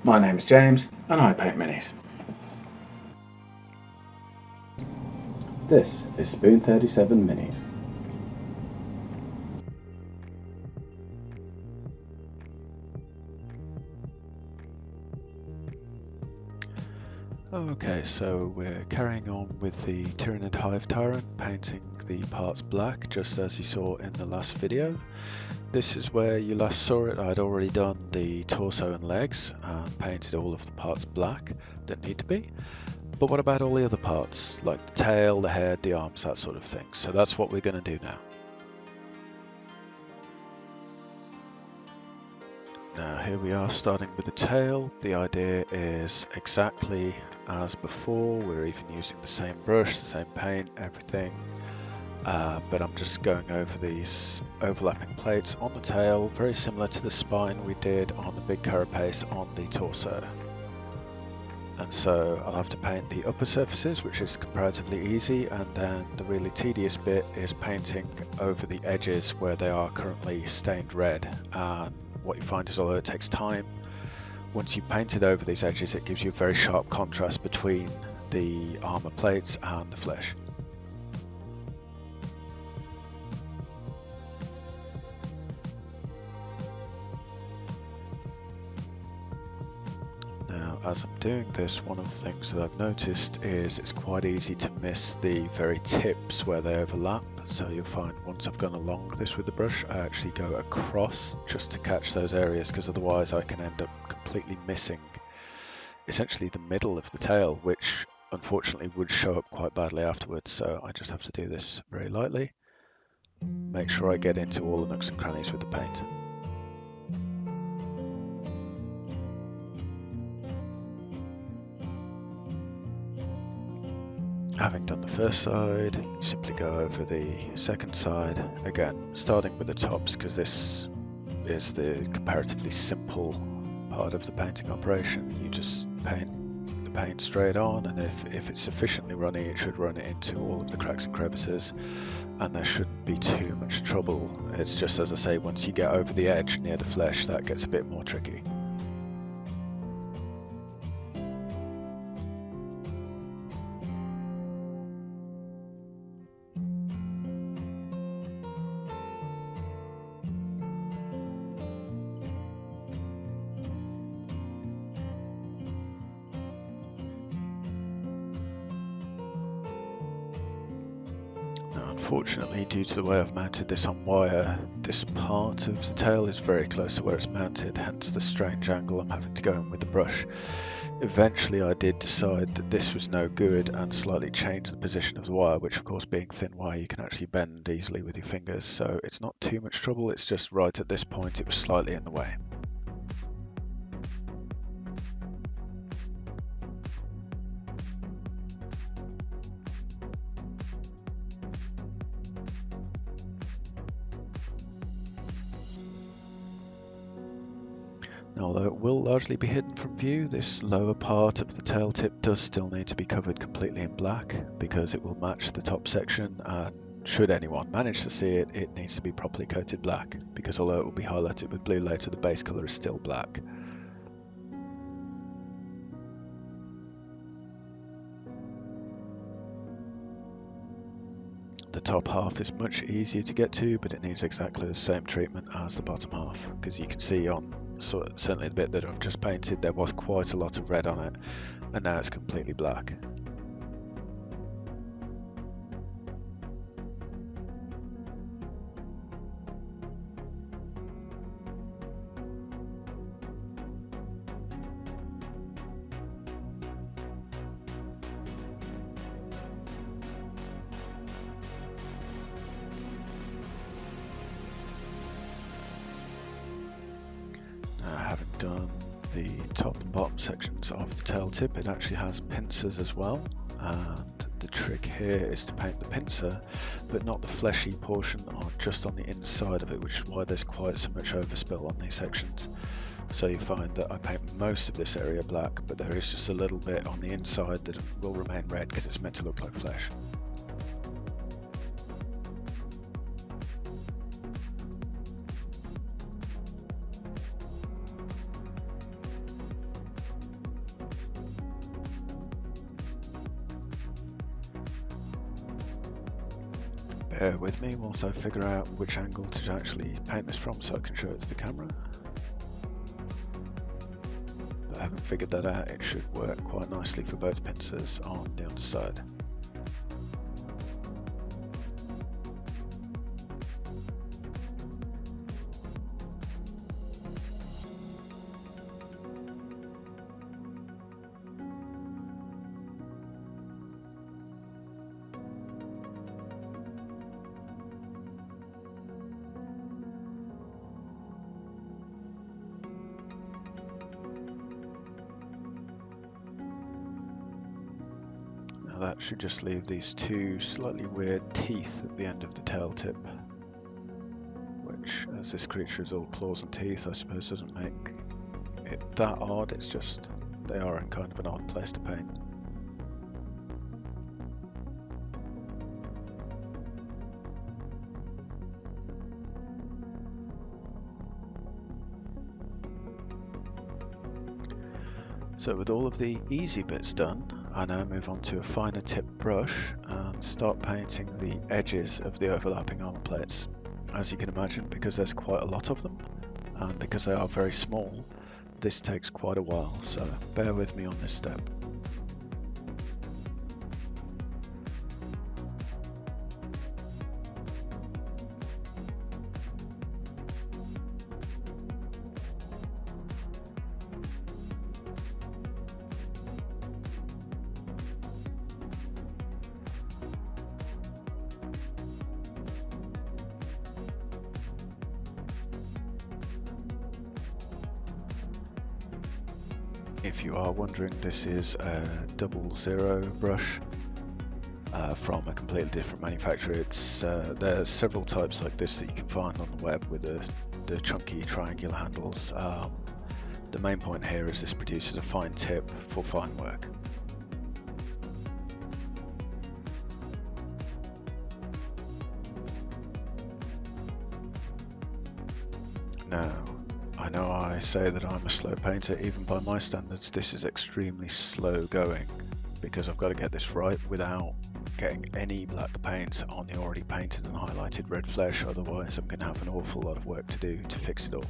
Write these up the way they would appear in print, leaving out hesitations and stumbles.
My name's James and I paint minis. This is Spoon 37 Minis. Okay, so we're carrying on with the Tyranid Hive Tyrant, painting the parts black, just as you saw in the last video. This is where you last saw it. I'd already done the torso and legs and painted all of the parts black that need to be. But what about all the other parts, like the tail, the head, the arms, that sort of thing? So that's what we're going to do now. Now here we are starting with the tail. The idea is exactly as before. We're even using the same brush, the same paint, everything. But I'm just going over these overlapping plates on the tail, very similar to the spine we did on the big carapace on the torso. And so I'll have to paint the upper surfaces, which is comparatively easy, and then the really tedious bit is painting over the edges where they are currently stained red. And what you find is, although it takes time, once you've painted over these edges, it gives you a very sharp contrast between the armor plates and the flesh. Now, as I'm doing this, one of the things that I've noticed is it's quite easy to miss the very tips where they overlap. So you'll find once I've gone along this with the brush, I actually go across just to catch those areas, because otherwise I can end up completely missing essentially the middle of the tail, which unfortunately would show up quite badly afterwards. So I just have to do this very lightly, make sure I get into all the nooks and crannies with the paint. Having done the first side, you simply go over the second side, again starting with the tops, because this is the comparatively simple part of the painting operation. You just paint the paint straight on, and if it's sufficiently runny, it should run it into all of the cracks and crevices, and there shouldn't be too much trouble. It's just, as I say, once you get over the edge near the flesh, that gets a bit more tricky. Unfortunately, due to the way I've mounted this on wire, this part of the tail is very close to where it's mounted, hence the strange angle I'm having to go in with the brush. Eventually I did decide that this was no good and slightly change the position of the wire, which of course, being thin wire, you can actually bend easily with your fingers, so it's not too much trouble. It's just right at this point it was slightly in the way. Now, although it will largely be hidden from view, this lower part of the tail tip does still need to be covered completely in black, because it will match the top section, and should anyone manage to see it, it needs to be properly coated black, because although it will be highlighted with blue later, the base colour is still black. The top half is much easier to get to, but it needs exactly the same treatment as the bottom half, because you can see on certainly the bit that I've just painted, there was quite a lot of red on it, and now it's completely black. Having done the top and bottom sections of the tail tip, it actually has pincers as well, and the trick here is to paint the pincer but not the fleshy portion, just on the inside of it, which is why there's quite so much overspill on these sections. So you find that I paint most of this area black, but there is just a little bit on the inside that will remain red because it's meant to look like flesh. Bear with me whilst I figure out which angle to actually paint this from so I can show it to the camera. But I haven't figured that out. It should work quite nicely for both pincers on the underside. That should just leave these two slightly weird teeth at the end of the tail tip, which, as this creature is all claws and teeth, I suppose doesn't make it that odd. It's just they are in kind of an odd place to paint. So with all of the easy bits done, I now move on to a finer tip brush and start painting the edges of the overlapping armor plates. As you can imagine, because there's quite a lot of them, and because they are very small, this takes quite a while, so bear with me on this step. If you are wondering, this is a 00 brush from a completely different manufacturer. There's several types like this that you can find on the web with the chunky triangular handles. The main point here is this produces a fine tip for fine work. Now, I know I say that I'm a slow painter. Even by my standards, this is extremely slow going because I've got to get this right without getting any black paint on the already painted and highlighted red flesh. Otherwise, I'm going to have an awful lot of work to do to fix it all.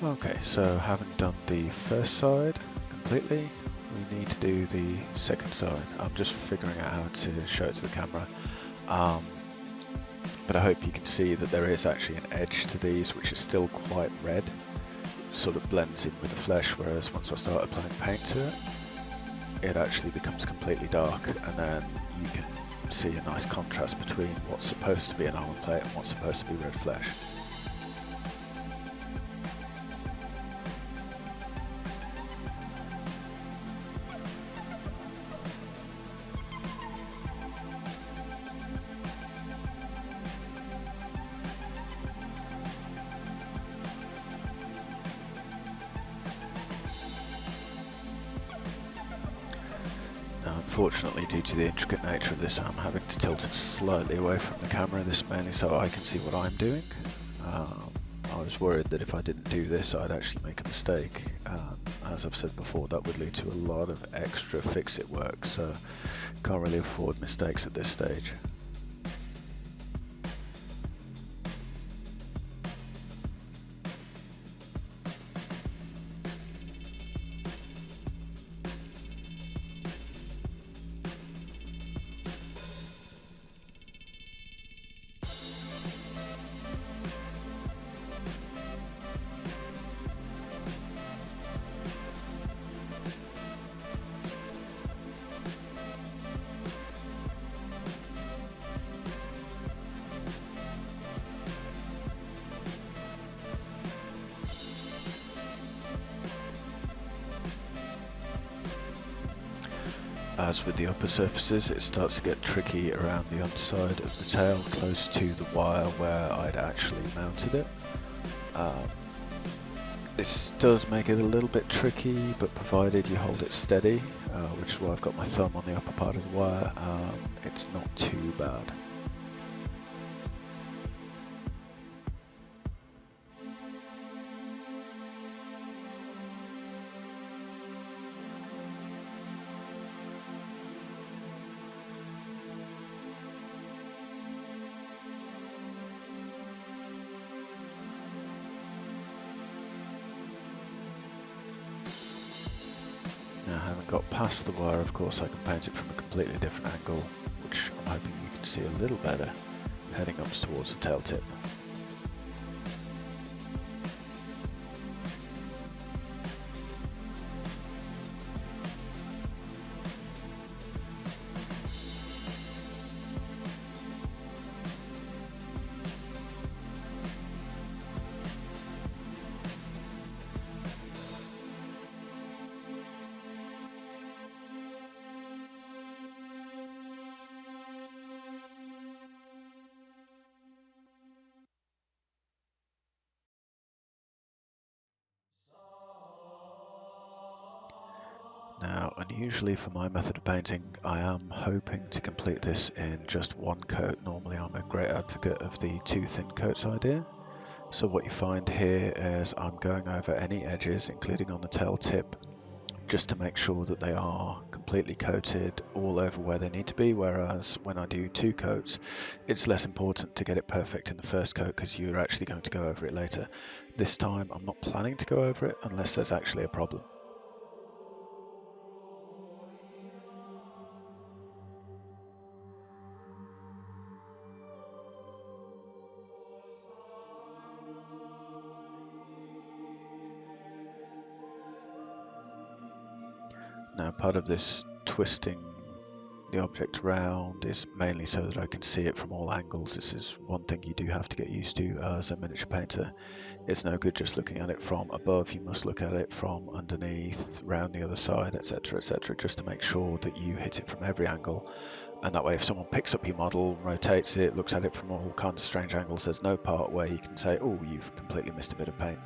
Okay, so having done the first side completely, we need to do the second side. I'm just figuring out how to show it to the camera, but I hope you can see that there is actually an edge to these which is still quite red, sort of blends in with the flesh, whereas once I start applying paint to it, it actually becomes completely dark, and then you can see a nice contrast between what's supposed to be an armor plate and what's supposed to be red flesh. Unfortunately, due to the intricate nature of this, I'm having to tilt it slightly away from the camera, this mainly so I can see what I'm doing. I was worried that if I didn't do this, I'd actually make a mistake. As I've said before, that would lead to a lot of extra fix-it work, so can't really afford mistakes at this stage. As with the upper surfaces, it starts to get tricky around the underside of the tail, close to the wire where I'd actually mounted it. This does make it a little bit tricky, but provided you hold it steady, which is why I've got my thumb on the upper part of the wire, it's not too bad. Now, having got past the wire, of course, I can paint it from a completely different angle, which I'm hoping you can see a little better, heading up towards the tail tip. Now, unusually for my method of painting, I am hoping to complete this in just one coat. Normally I'm a great advocate of the two thin coats idea. So what you find here is I'm going over any edges, including on the tail tip, just to make sure that they are completely coated all over where they need to be, whereas when I do two coats, it's less important to get it perfect in the first coat because you're actually going to go over it later. This time I'm not planning to go over it unless there's actually a problem. Now, part of this twisting the object around is mainly so that I can see it from all angles. This is one thing you do have to get used to as a miniature painter. It's no good just looking at it from above, you must look at it from underneath, round the other side, etc, etc, just to make sure that you hit it from every angle. And that way, if someone picks up your model, rotates it, looks at it from all kinds of strange angles, there's no part where you can say, oh, you've completely missed a bit of paint.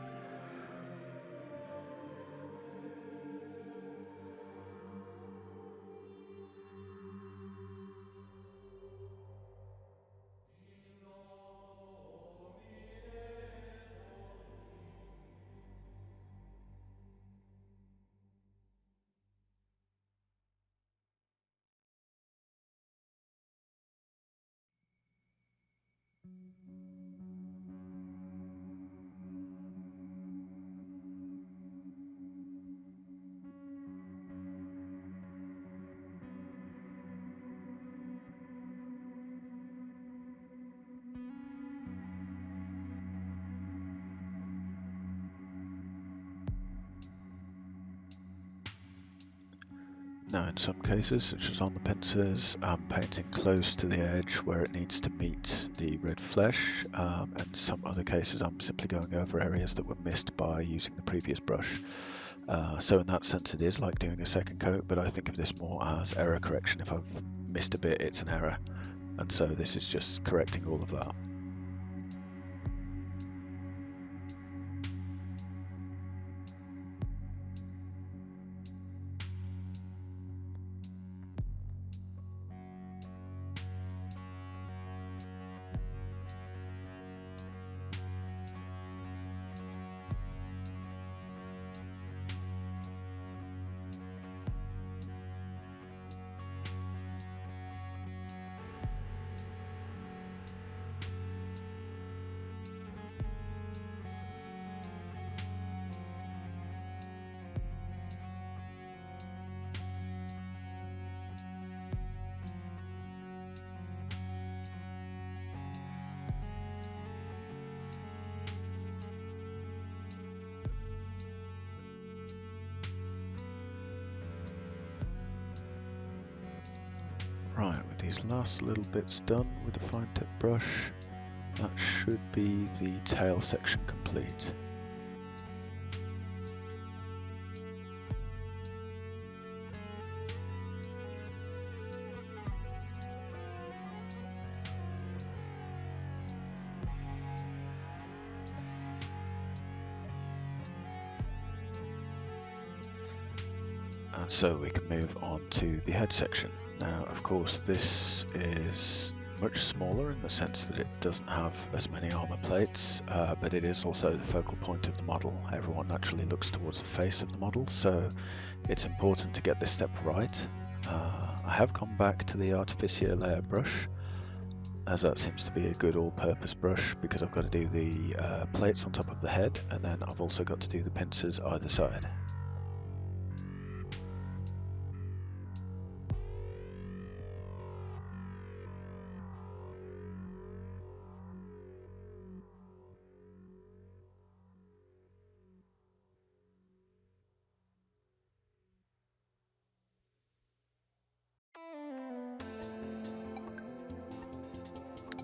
Now, in some cases, such as on the pincers, I'm painting close to the edge where it needs to meet the red flesh, and some other cases I'm simply going over areas that were missed by using the previous brush. So in that sense it is like doing a second coat, but I think of this more as error correction. If I've missed a bit, it's an error, and so this is just correcting all of that. Right, with these last little bits done with the fine tip brush, that should be the tail section complete. so we can move on to the head section. Now, of course, this is much smaller in the sense that it doesn't have as many armor plates, but it is also the focal point of the model. Everyone naturally looks towards the face of the model, so it's important to get this step right. I have gone back to the Artificia layer brush, as that seems to be a good all-purpose brush, because I've got to do the plates on top of the head, and then I've also got to do the pincers either side.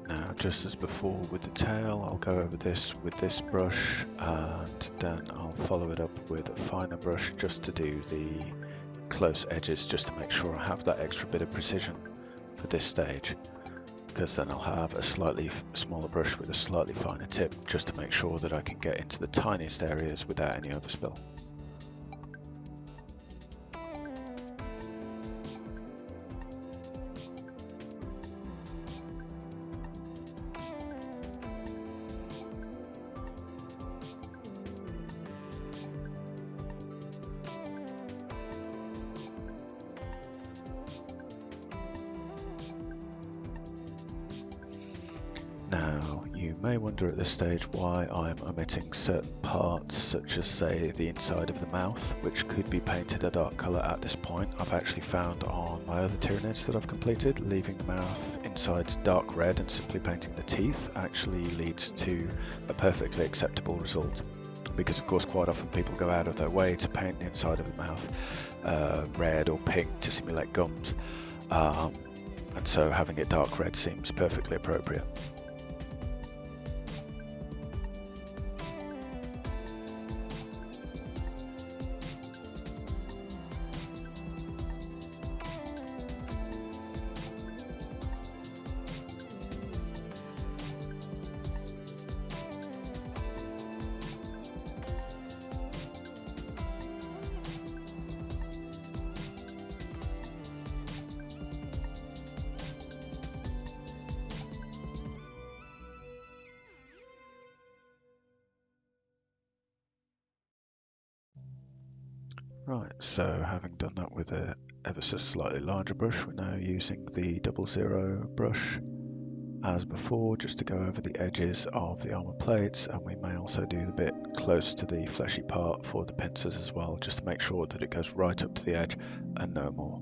Now, just as before with the tail, I'll go over this with this brush, and then I'll follow it up with a finer brush just to do the close edges, just to make sure I have that extra bit of precision for this stage, because then I'll have a slightly smaller brush with a slightly finer tip, just to make sure that I can get into the tiniest areas without any overspill. Now, you may wonder at this stage why I'm omitting certain parts, such as, say, the inside of the mouth, which could be painted a dark colour at this point. I've actually found on my other Tyranids that I've completed, leaving the mouth inside dark red and simply painting the teeth actually leads to a perfectly acceptable result. Because, of course, quite often people go out of their way to paint the inside of the mouth red or pink to simulate gums. And so having it dark red seems perfectly appropriate. Right, so having done that with a ever so slightly larger brush, we're now using the 00 brush as before, just to go over the edges of the armor plates, and we may also do the bit close to the fleshy part for the pincers as well, just to make sure that it goes right up to the edge and no more.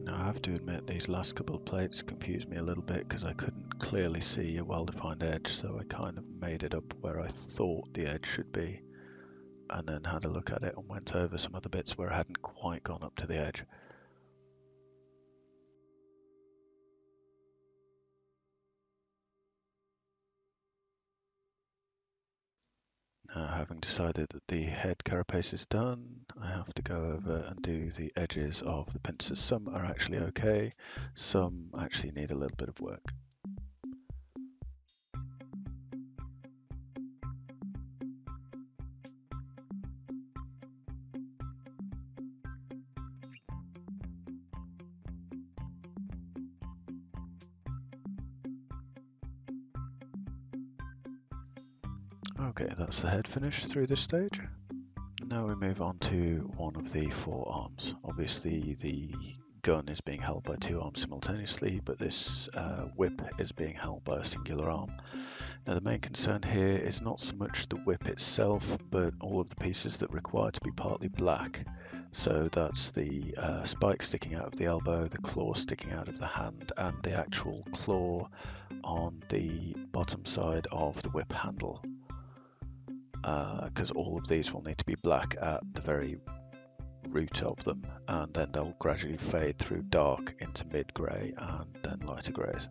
Now I have to admit these last couple of plates confused me a little bit because I couldn't clearly see a well-defined edge, so I kind of made it up where I thought the edge should be, and then had a look at it and went over some other bits where I hadn't quite gone up to the edge. Now, having decided that the head carapace is done, I have to go over and do the edges of the pincers. Some are actually okay, some actually need a little bit of work. Okay, that's the head finish through this stage. Now we move on to one of the 4 arms. Obviously the gun is being held by 2 arms simultaneously, but this whip is being held by a singular arm. Now the main concern here is not so much the whip itself, but all of the pieces that require to be partly black. So that's the spike sticking out of the elbow, the claw sticking out of the hand, and the actual claw on the bottom side of the whip handle. Because all of these will need to be black at the very root of them, and then they'll gradually fade through dark into mid-grey and then lighter greys.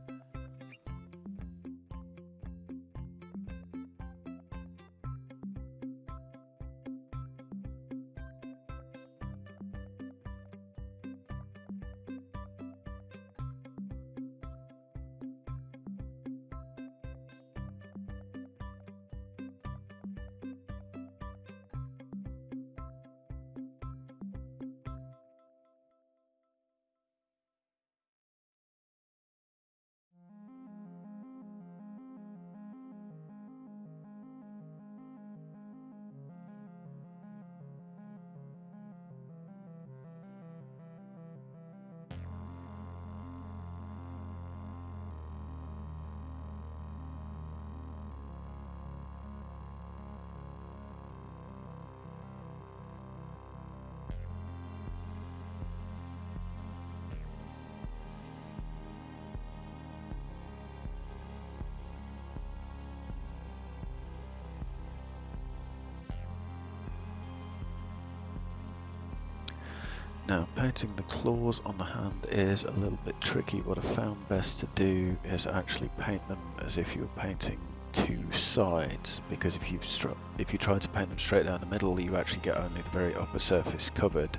Now, painting the claws on the hand is a little bit tricky. What I found best to do is actually paint them as if you were painting 2 sides, because if you try to paint them straight down the middle, you actually get only the very upper surface covered,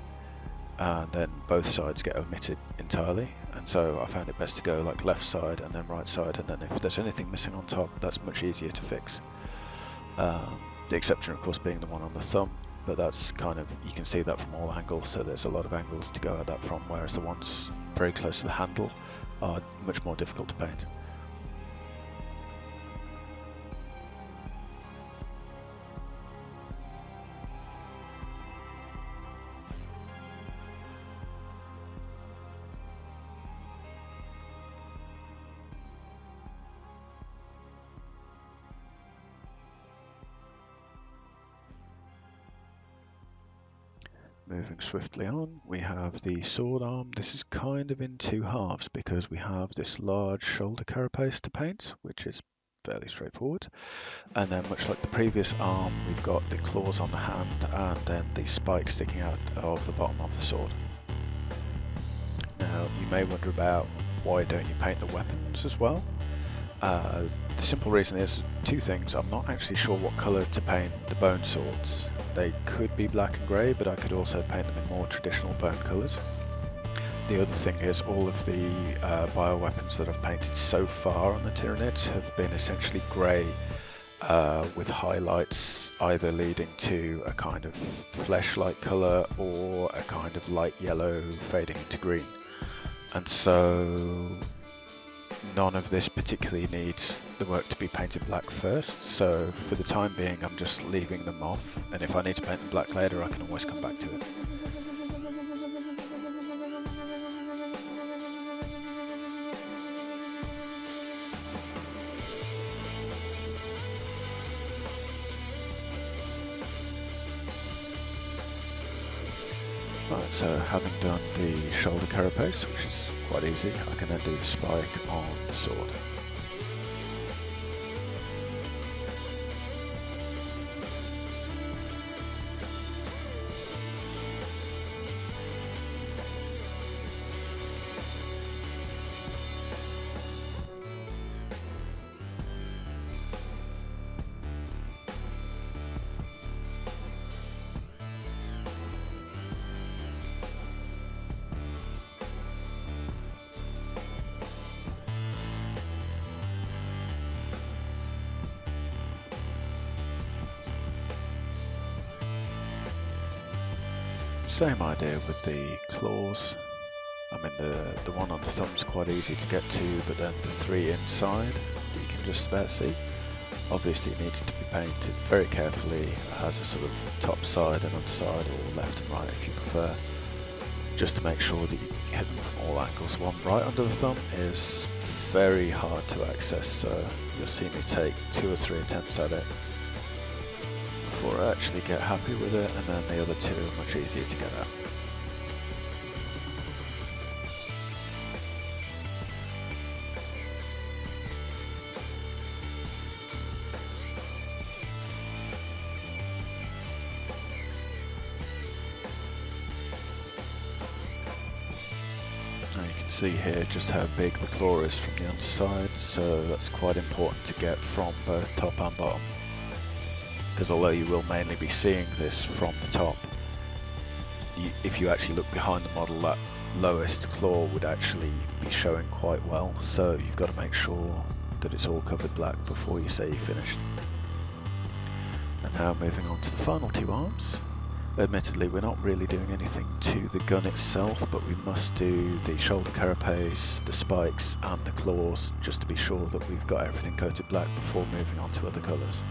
and then both sides get omitted entirely. And so I found it best to go like left side and then right side, and then if there's anything missing on top, that's much easier to fix. The exception, of course, being the one on the thumb, but that's kind of, you can see that from all angles, so there's a lot of angles to go at that from, whereas the ones very close to the handle are much more difficult to paint. Moving swiftly on, we have the sword arm. This is kind of in 2 halves because we have this large shoulder carapace to paint, which is fairly straightforward. And then, much like the previous arm, we've got the claws on the hand and then the spike sticking out of the bottom of the sword. Now, you may wonder about why don't you paint the weapons as well? The simple reason is 2 things. I'm not actually sure what colour to paint the bone swords. They could be black and grey, but I could also paint them in more traditional bone colours. The other thing is all of the bioweapons that I've painted so far on the Tyranids have been essentially grey, with highlights either leading to a kind of flesh-like colour or a kind of light yellow fading into green. And so none of this particularly needs the work to be painted black first, so for the time being I'm just leaving them off, and if I need to paint them black later I can always come back to it. Right, so having done the shoulder carapace, which is quite easy, I can then do the spike on the sword. Same idea with the claws. I mean the one on the thumb's quite easy to get to, but then the 3 inside that you can just about see Obviously it needs to be painted very carefully. It has a sort of top side and underside, or left and right if you prefer, just to make sure that you hit them from all angles. One right under the thumb is very hard to access, so you'll see me take 2 or 3 attempts at it before I actually get happy with it, and then the other 2 are much easier to get at. Now you can see here just how big the claw is from the underside, so that's quite important to get from both top and bottom. Because although you will mainly be seeing this from the top, if you actually look behind the model, that lowest claw would actually be showing quite well, so you've got to make sure that it's all covered black before you say you're finished. And now moving on to the final 2 arms. Admittedly, we're not really doing anything to the gun itself, but we must do the shoulder carapace, the spikes and the claws, just to be sure that we've got everything coated black before moving on to other colours.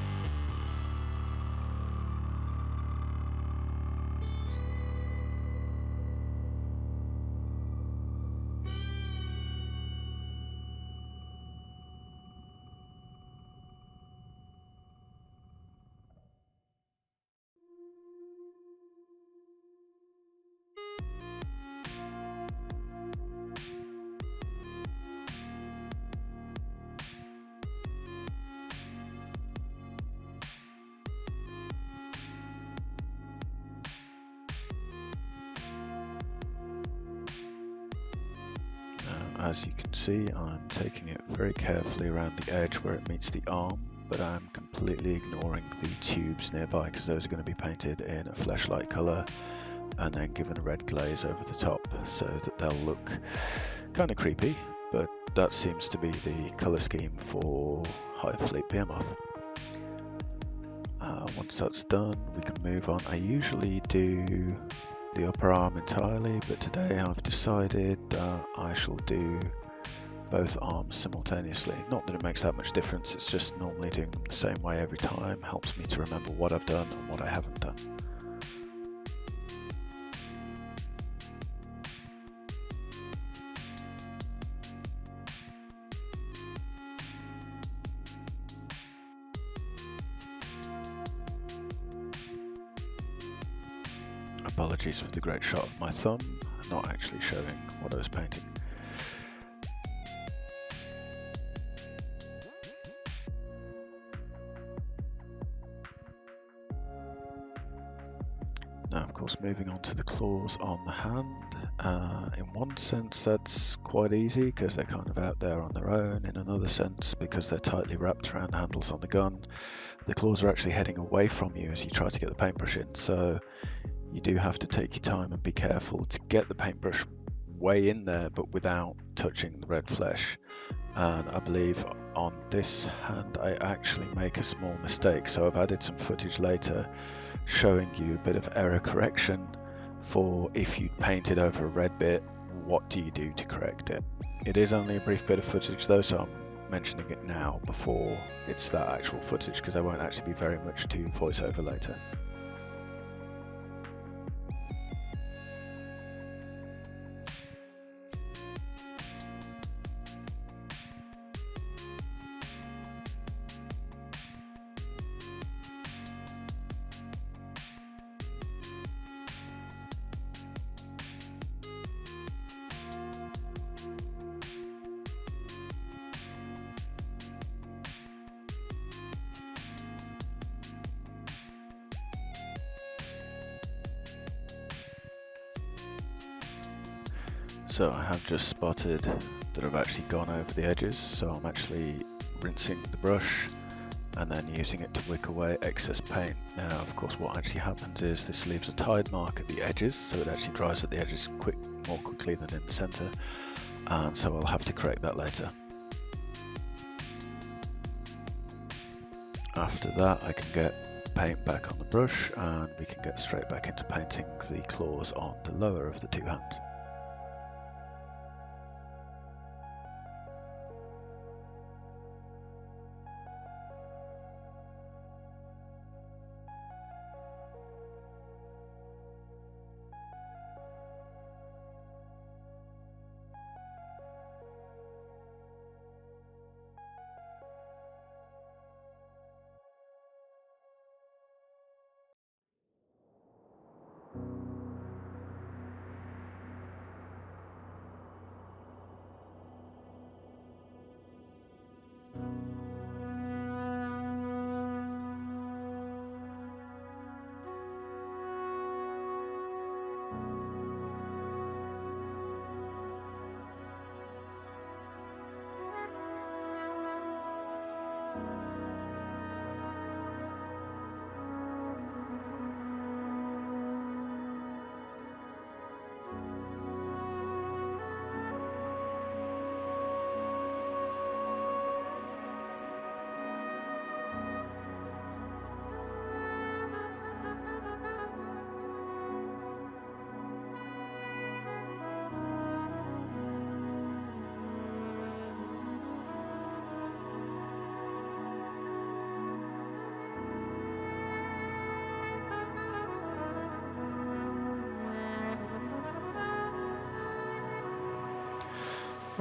As you can see, I'm taking it very carefully around the edge where it meets the arm, but I'm completely ignoring the tubes nearby because those are going to be painted in a fleshlight colour and then given a red glaze over the top so that they'll look kind of creepy, but that seems to be the colour scheme for Hive Fleet Behemoth. Once that's done, we can move on. I usually do the upper arm entirely, but today I've decided that I shall do both arms simultaneously. Not that it makes that much difference, it's just normally doing them the same way every time helps me to remember what I've done and what I haven't done. Apologies for the great shot of my thumb, not actually showing what I was painting. Now, of course, moving on to the claws on the hand. In one sense, that's quite easy because they're kind of out there on their own. In another sense, because they're tightly wrapped around the handles on the gun, the claws are actually heading away from you as you try to get the paintbrush in. So you do have to take your time and be careful to get the paintbrush way in there, but without touching the red flesh. And I believe on this hand I actually make a small mistake, so I've added some footage later showing you a bit of error correction for if you painted over a red bit, what do you do to correct it. It is only a brief bit of footage though, so I'm mentioning it now before it's that actual footage, because there won't actually be very much to voice over later. So I have just spotted that I've actually gone over the edges, so I'm actually rinsing the brush and then using it to wick away excess paint. Now, of course, what actually happens is this leaves a tide mark at the edges, so it actually dries at the edges more quickly than in the centre, and so I'll have to correct that later. After that, I can get paint back on the brush and we can get straight back into painting the claws on the lower of the 2 hands.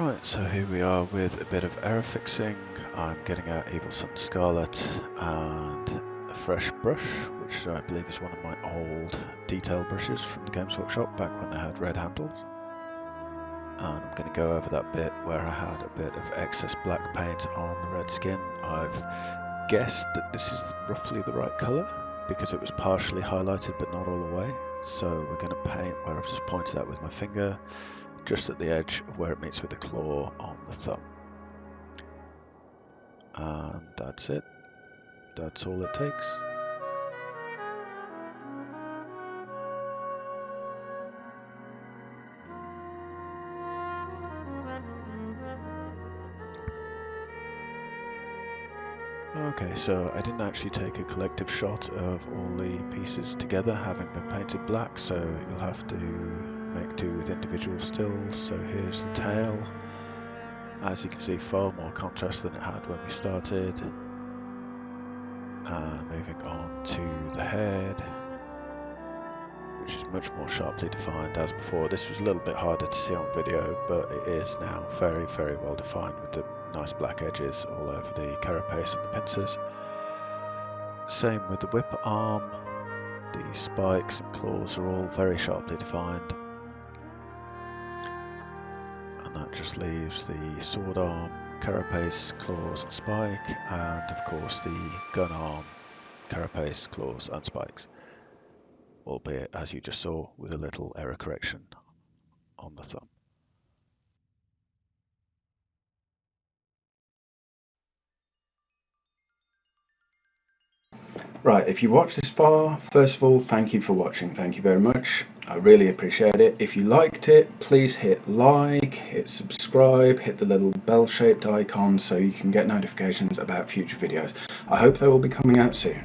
Right, so here we are with a bit of error fixing. I'm getting out Evil Sun Scarlet and a fresh brush, which I believe is one of my old detail brushes from the Games Workshop back when they had red handles. And I'm going to go over that bit where I had a bit of excess black paint on the red skin. I've guessed that this is roughly the right colour because it was partially highlighted but not all the way. So we're going to paint where I've just pointed out with my finger, just at the edge of where it meets with the claw on the thumb. And that's it. That's all it takes. Okay, so I didn't actually take a collective shot of all the pieces together having been painted black, so you'll have to make do with individual stills. So here's the tail. As you can see, far more contrast than it had when we started. And moving on to the head, which is much more sharply defined as before. This was a little bit harder to see on video, but it is now very, very well defined with the nice black edges all over the carapace and the pincers. Same with the whip arm. The spikes and claws are all very sharply defined. And that just leaves the sword arm, carapace, claws and spike, and of course the gun arm, carapace, claws and spikes. Albeit, as you just saw, with a little error correction on the thumb. Right, if you watched this far, first of all, thank you for watching. Thank you very much. I really appreciate it. If you liked it, please hit like, hit subscribe, hit the little bell-shaped icon so you can get notifications about future videos. I hope they will be coming out soon.